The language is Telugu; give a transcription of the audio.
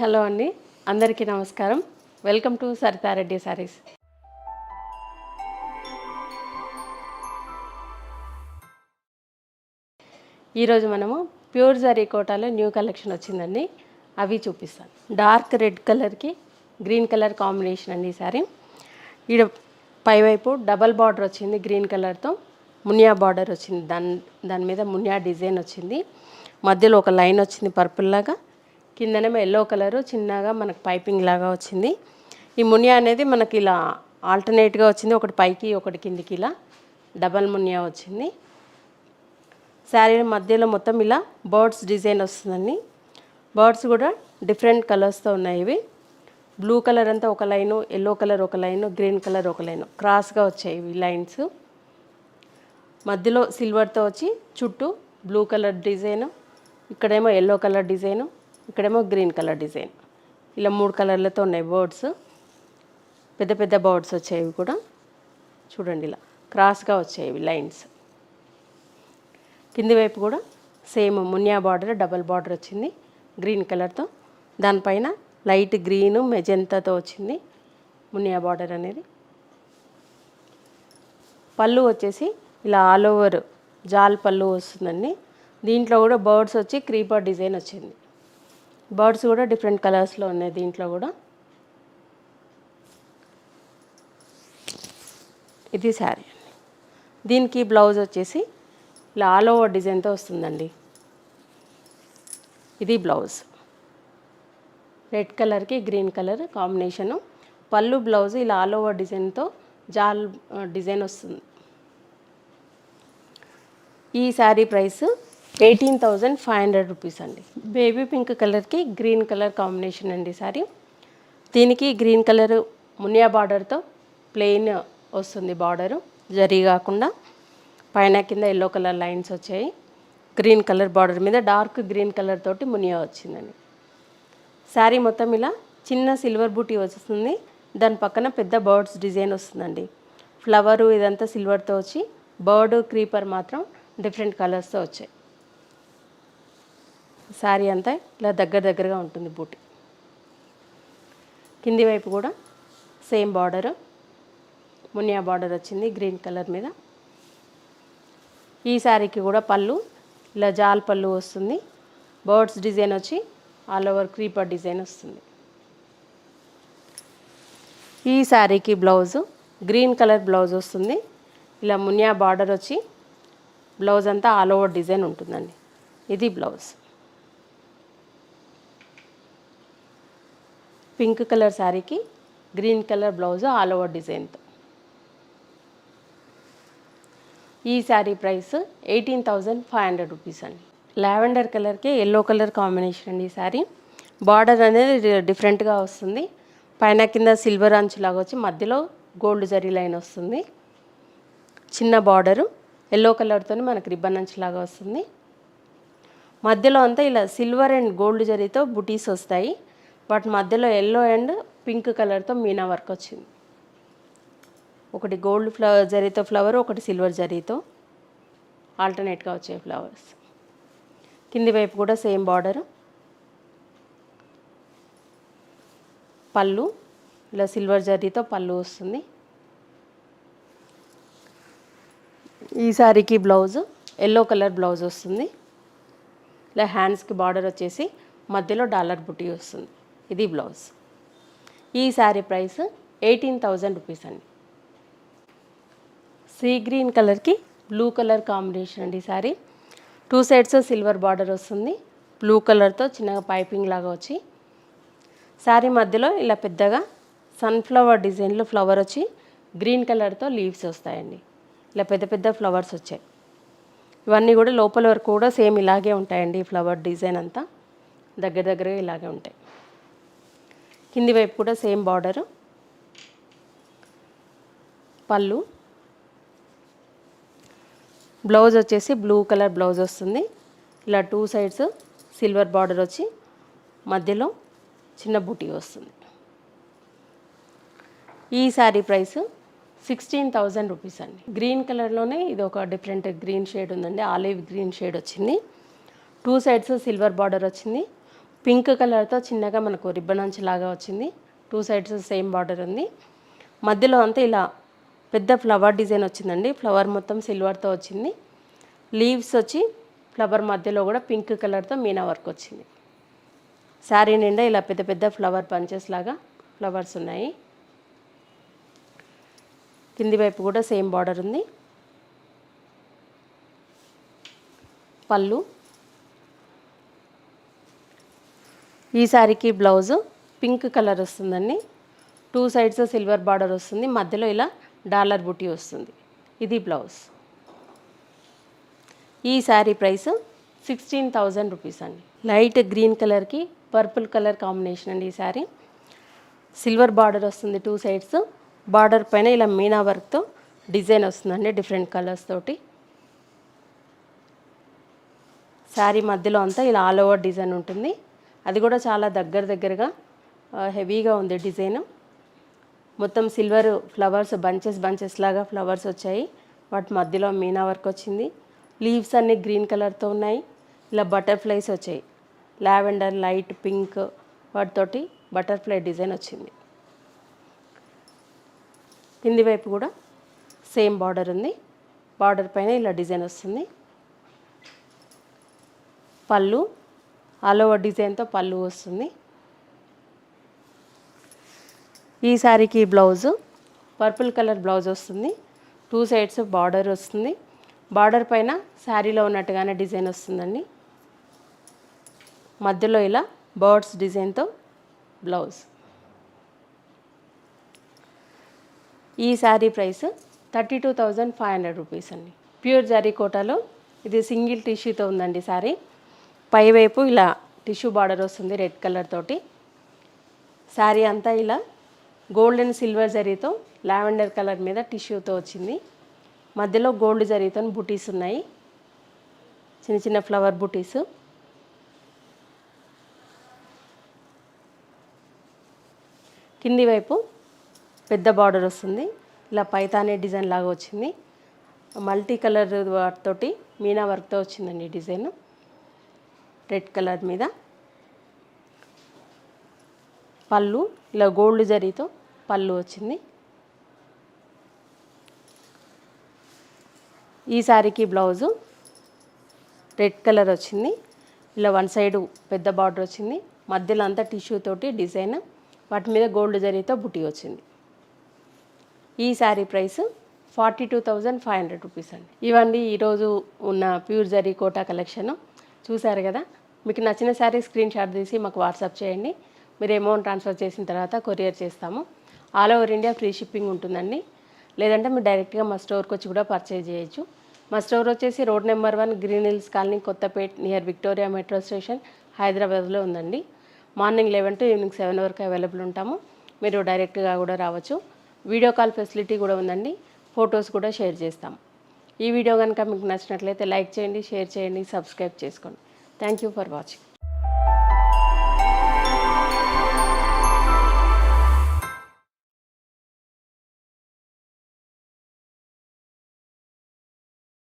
హలో అండి, అందరికీ నమస్కారం. Welcome to Saritha Reddy saris. ఈరోజు మనము ప్యూర్ జరీ కోటాలో న్యూ కలెక్షన్ వచ్చిందండి, అవి చూపిస్తాను. డార్క్ రెడ్ కలర్కి గ్రీన్ కలర్ కాంబినేషన్ అండి ఈ సారీ. ఈడ పైవైపు డబల్ బార్డర్ వచ్చింది, గ్రీన్ కలర్తో మునియా బార్డర్ వచ్చింది. దాని మీద మునియా డిజైన్ వచ్చింది. మధ్యలో ఒక లైన్ వచ్చింది పర్పుల్ లాగా, కిందనేమో ఎల్లో కలరు చిన్నగా మనకు పైపింగ్ లాగా వచ్చింది. ఈ మునియా అనేది మనకి ఇలా ఆల్టర్నేట్గా వచ్చింది, ఒకటి పైకి ఒకటి కిందికి, ఇలా డబల్ మునియా వచ్చింది. శారీ మధ్యలో మొత్తం ఇలా బర్డ్స్ డిజైన్ వస్తుందండి. బర్డ్స్ కూడా డిఫరెంట్ కలర్స్తో ఉన్నాయి. ఇవి బ్లూ కలర్ అంతా ఒక లైను, ఎల్లో కలర్ ఒక లైను, గ్రీన్ కలర్ ఒక లైను, క్రాస్గా వచ్చాయి ఇవి లైన్స్. మధ్యలో సిల్వర్తో వచ్చి చుట్టూ బ్లూ కలర్ డిజైను, ఇక్కడేమో ఎల్లో కలర్ డిజైను, ఇక్కడేమో గ్రీన్ కలర్ డిజైన్, ఇలా 3 కలర్లతో ఉన్నాయి బర్డ్స్. పెద్ద పెద్ద బర్డ్స్ వచ్చాయి ఇవి కూడా చూడండి, ఇలా క్రాస్గా వచ్చాయి ఇవి లైన్స్. కింది వైపు కూడా same Muniya border double border వచ్చింది గ్రీన్ కలర్తో, దానిపైన లైట్ గ్రీను మెజెంతాతో వచ్చింది మునియా బార్డర్ అనేది. పళ్ళు వచ్చేసి ఇలా ఆల్ ఓవర్ జాల్ పళ్ళు వస్తుందండి. దీంట్లో కూడా బర్డ్స్ వచ్చి క్రీపర్ డిజైన్ వచ్చింది. బర్డ్స్ కూడా డిఫరెంట్ కలర్స్లో ఉన్నాయి దీంట్లో కూడా. ఇది శారీ అండి. దీనికి బ్లౌజ్ వచ్చేసి ఇలా ఆల్ ఓవర్ డిజైన్తో వస్తుందండి. ఇది బ్లౌజ్ రెడ్ కలర్కి గ్రీన్ కలర్ కాంబినేషను. పళ్ళు బ్లౌజ్ ఇలా ఆల్ ఓవర్ డిజైన్తో జాల్ డిజైన్ వస్తుంది. ఈ శారీ ప్రైస్ 18,500 రూపీస్ అండి. బేబీ పింక్ కలర్కి గ్రీన్ కలర్ కాంబినేషన్ అండి శారీ. దీనికి గ్రీన్ కలర్ మునియా బార్డర్తో ప్లెయిన్ వస్తుంది బార్డరు, జరీ కాకుండా. పైన కింద ఎల్లో కలర్ లైన్స్ వచ్చాయి. గ్రీన్ కలర్ బార్డర్ మీద డార్క్ గ్రీన్ కలర్ తోటి మునియా వచ్చిందండి. శారీ మొత్తం ఇలా చిన్న సిల్వర్ బూటీ వస్తుంది, దాని పక్కన పెద్ద బర్డ్స్ డిజైన్ వస్తుందండి. ఫ్లవరు ఇదంతా సిల్వర్తో వచ్చి, బర్డ్ క్రీపర్ మాత్రం డిఫరెంట్ కలర్స్తో వచ్చాయి. శారీ అంతా ఇలా దగ్గరగా ఉంటుంది బూటీ. కింది వైపు కూడా సేమ్ బార్డరు మునియా బార్డర్ వచ్చింది గ్రీన్ కలర్ మీద. ఈ శారీకి కూడా పళ్ళు ఇలా జాల్ పళ్ళు వస్తుంది, బర్డ్స్ డిజైన్ వచ్చి ఆల్ ఓవర్ క్రీపర్ డిజైన్ వస్తుంది. ఈ శారీకి బ్లౌజు గ్రీన్ కలర్ బ్లౌజ్ వస్తుంది. ఇలా మునియా బార్డర్ వచ్చి బ్లౌజ్ అంతా ఆల్ ఓవర్ డిజైన్ ఉంటుందండి. ఇది బ్లౌజ్. పింక్ కలర్ శారీకి green colour blouse all over డిజైన్తో. ఈ శారీ ప్రైస్ 18,500 రూపీస్ అండి. లావెండర్ కలర్కి ఎల్లో కలర్ కాంబినేషన్ అండి ఈ శారీ. బార్డర్ అనేది డిఫరెంట్గా వస్తుంది. పైన కింద సిల్వర్ అంచులాగా వచ్చి మధ్యలో గోల్డ్ జరీ లైన్ వస్తుంది. చిన్న బార్డరు ఎల్లో కలర్తో మనకు రిబ్బన్ అంచులాగా వస్తుంది. మధ్యలో అంతా ఇలా సిల్వర్ అండ్ గోల్డ్ జరీతో బుటీస్ వస్తాయి. వాటి మధ్యలో ఎల్లో అండ్ పింక్ కలర్తో మీనా వర్క్ వచ్చింది. ఒకటి గోల్డ్ జరీతో ఫ్లవర్, ఒకటి సిల్వర్ జరీతో ఆల్టర్నేట్గా వచ్చే ఫ్లవర్స్. కింది వైపు కూడా సేమ్ బార్డరు. పళ్ళు ఇలా సిల్వర్ జరీతో పళ్ళు వస్తుంది. ఈ శారీకి బ్లౌజ్ ఎల్లో కలర్ బ్లౌజ్ వస్తుంది. ఇలా హ్యాండ్స్కి బార్డర్ వచ్చేసి మధ్యలో డాలర్ బుటీ వస్తుంది. ఇది బ్లౌజ్. ఈ శారీ ప్రైస్ 18,000 రూపీస్ అండి. సీ గ్రీన్ కలర్కి బ్లూ కలర్ కాంబినేషన్ అండి ఈ శారీ. 2 సైడ్స్ సిల్వర్ బార్డర్ వస్తుంది, బ్లూ కలర్తో చిన్నగా పైపింగ్ లాగా వచ్చి. శారీ మధ్యలో ఇలా పెద్దగా సన్ఫ్లవర్ డిజైన్లో ఫ్లవర్ వచ్చి గ్రీన్ కలర్తో లీవ్స్ వస్తాయండి. ఇలా పెద్ద పెద్ద ఫ్లవర్స్ వచ్చాయి. ఇవన్నీ కూడా లోపల వరకు కూడా సేమ్ ఇలాగే ఉంటాయండి. ఈ ఫ్లవర్ డిజైన్ అంతా దగ్గరగా ఇలాగే ఉంటాయి. కింది వైపు కూడా సేమ్ బార్డరు. పళ్ళు బ్లౌజ్ వచ్చేసి బ్లూ కలర్ బ్లౌజ్ వస్తుంది. ఇలా 2 సైడ్స్ సిల్వర్ బార్డర్ వచ్చి మధ్యలో చిన్న బూటీ వస్తుంది. ఈ శారీ ప్రైస్ 16,000 రూపీస్ అండి. గ్రీన్ కలర్లోనే ఇది ఒక డిఫరెంట్ గ్రీన్ షేడ్ ఉందండి, ఆలివ్ గ్రీన్ షేడ్ వచ్చింది. 2 సైడ్స్ సిల్వర్ బార్డర్ వచ్చింది. పింక్ కలర్తో చిన్నగా మనకు రిబ్బన్ అంచు లాగా వచ్చింది. 2 సైడ్స్ సేమ్ బార్డర్ ఉంది. మధ్యలో అంతా ఇలా పెద్ద ఫ్లవర్ డిజైన్ వచ్చిందండి. ఫ్లవర్ మొత్తం సిల్వర్తో వచ్చింది. లీవ్స్ వచ్చి ఫ్లవర్ మధ్యలో కూడా పింక్ కలర్తో మీనా వర్క్ వచ్చింది. శారీ నిండా ఇలా పెద్ద పెద్ద ఫ్లవర్ బంచెస్ లాగా ఫ్లవర్స్ ఉన్నాయి. కింది వైపు కూడా సేమ్ బార్డర్ ఉంది. పళ్ళు, ఈ శారీకి బ్లౌజు పింక్ కలర్ వస్తుందండి. 2 సైడ్స్ సిల్వర్ బార్డర్ వస్తుంది. మధ్యలో ఇలా డాలర్ బుటీ వస్తుంది. ఇది బ్లౌజ్. ఈ శారీ ప్రైస్ 16,000 రూపీస్ అండి. లైట్ గ్రీన్ కలర్కి పర్పుల్ కలర్ కాంబినేషన్ అండి. ఈ శారీ సిల్వర్ బార్డర్ వస్తుంది 2 సైడ్స్. బార్డర్ పైన ఇలా మీనా వర్క్తో డిజైన్ వస్తుందండి డిఫరెంట్ కలర్స్ తోటి. శారీ మధ్యలో అంతా ఇలా ఆల్ ఓవర్ డిజైన్ ఉంటుంది. అది కూడా చాలా దగ్గరగా హెవీగా ఉంది డిజైన్. మొత్తం సిల్వర్ ఫ్లవర్స్ బంచెస్ లాగా ఫ్లవర్స్ వచ్చాయి. వాటి మధ్యలో మీనా వర్క్ వచ్చింది. లీవ్స్ అన్నీ గ్రీన్ కలర్తో ఉన్నాయి. ఇలా బటర్ఫ్లైస్ వచ్చాయి. లావెండర్, లైట్ పింక్ వాటితోటి బటర్ఫ్లై డిజైన్ వచ్చింది. కింది వైపు కూడా సేమ్ బార్డర్ ఉంది. బార్డర్ పైన ఇలా డిజైన్ వస్తుంది. పళ్ళు ఆల్ ఓవర్ డిజైన్తో పళ్ళు వస్తుంది. ఈ శారీకి బ్లౌజు పర్పుల్ కలర్ బ్లౌజ్ వస్తుంది. 2 సైడ్స్ బార్డర్ వస్తుంది. బార్డర్ పైన శారీలో ఉన్నట్టుగానే డిజైన్ వస్తుందండి. మధ్యలో ఇలా బర్డ్స్ డిజైన్తో బ్లౌజ్. ఈ శారీ ప్రైస్ 32,500 రూపీస్ అండి. ప్యూర్ జరీ కోటాలో ఇది సింగిల్ టిష్యూతో ఉందండి శారీ. పైవైపు ఇలా టిష్యూ బార్డర్ వస్తుంది రెడ్ కలర్ తోటి. శారీ అంతా ఇలా గోల్డ్ అండ్ సిల్వర్ జరీతో లావెండర్ కలర్ మీద టిష్యూతో వచ్చింది. మధ్యలో గోల్డ్ జరీతో బుటీస్ ఉన్నాయి. చిన్న చిన్న ఫ్లవర్ బుటీస్. కింది వైపు పెద్ద బార్డర్ వస్తుంది. ఇలా పైతానే డిజైన్ లాగా వచ్చింది. మల్టీ కలర్ వాటితోటి మీనా వర్క్తో వచ్చిందండి డిజైన్ రెడ్ కలర్ మీద. పళ్ళు ఇలా గోల్డ్ జరీతో పళ్ళు వచ్చింది. ఈ శారీకి బ్లౌజు రెడ్ కలర్ వచ్చింది. ఇలా 1 సైడ్ పెద్ద బార్డర్ వచ్చింది. మధ్యలో అంతా టిష్యూ తోటి డిజైన్, వాటి మీద గోల్డ్ జరీతో బుటీ వచ్చింది. ఈ శారీ ప్రైస్ 42,500 రూపీస్ అండి. ఇవండి ఈరోజు ఉన్న ప్యూర్ జరీ కోటా కలెక్షన్. చూసారు కదా. మీకు నచ్చిన శారీ స్క్రీన్ షాట్ తీసి మాకు వాట్సాప్ చేయండి. మీరు అమౌంట్ ట్రాన్స్ఫర్ చేసిన తర్వాత కొరియర్ చేస్తాము. All over India free shipping ఉంటుందండి. లేదంటే మీరు డైరెక్ట్గా మా స్టోర్కి వచ్చి కూడా పర్చేజ్ చేయొచ్చు. మా స్టోర్ వచ్చేసి road number 1 green hills colony, Kothapet, near Victoria metro station, హైదరాబాద్లో ఉందండి. మార్నింగ్ 11 to ఈవినింగ్ 7 వరకు అవైలబుల్ ఉంటాము. మీరు డైరెక్ట్గా కూడా రావచ్చు. వీడియో కాల్ ఫెసిలిటీ కూడా ఉందండి. ఫొటోస్ కూడా షేర్ చేస్తాము. ఈ వీడియో కనుక మీకు నచ్చినట్లయితే లైక్ చేయండి, షేర్ చేయండి, సబ్స్క్రైబ్ చేసుకోండి. Thank you for watching.